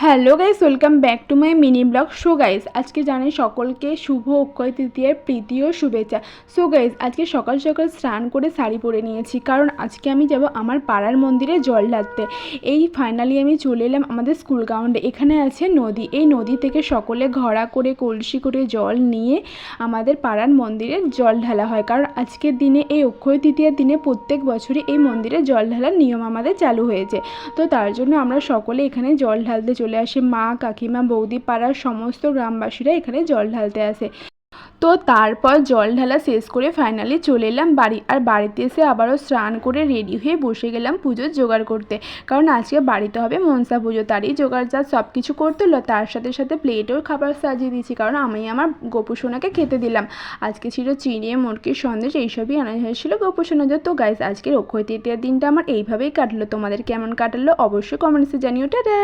Hello guys, welcome back to my mini blog. So guys, আজকে জানাই সকলকে শুভ অক্ষয় তৃতীয়ার প্রীতি ও শুভেচ্ছা। সো গাইস, আজকে সকাল সকাল স্নান করে শাড়ি পরে নিয়েছি, কারণ আজকে আমি যাব আমার পাড়ার মন্দিরে জল ঢালতে। এই ফাইনালি আমি চলে এলাম আমাদের স্কুল গ্রাউন্ডে। এখানে আছে নদী, এই নদী থেকে সকলে ঘোড়া করে কলসি করে জল নিয়ে আমাদের পাড়ার মন্দিরে জল ঢালা হয়, কারণ আজকের দিনে এই অক্ষয় তৃতীয়ার দিনে প্রত্যেক বছরই এই মন্দিরে জল ঢালার নিয়ম আমাদের চালু হয়েছে। তো তার জন্য আমরা সকলে এখানে জল ঢালতে চলে আসি। মা, কাকিমা, বৌদি, পাড়ার সমস্ত গ্রামবাসীরা এখানে জল ঢালতে আসে। তো তারপর জল ঢালা শেষ করে ফাইনালি চলে এলাম বাড়ি। আর বাড়িতে এসে আবারও স্নান করে রেডি হয়ে বসে গেলাম পুজোর জোগাড় করতে, কারণ আজকে বাড়িতে হবে মনসা পুজো। তারই জোগাড় যা সব কিছু করতে হলো, তার সাথে সাথে প্লেটেও খাবার সাজিয়ে দিয়েছি, কারণ আমি আমার গোপুসোনাকে খেতে দিলাম। আজকে ছিল চিড়ে, মুরগির সন্দেশ, এইসবই আনা হয়েছিল গোপুসোনাদের। তো গাইস, আজকের অক্ষয় তৃতীয়ার দিনটা আমার এইভাবেই কাটলো। তোমাদের কেমন কাটলো অবশ্যই কমেন্টসে জানিও। টাটা।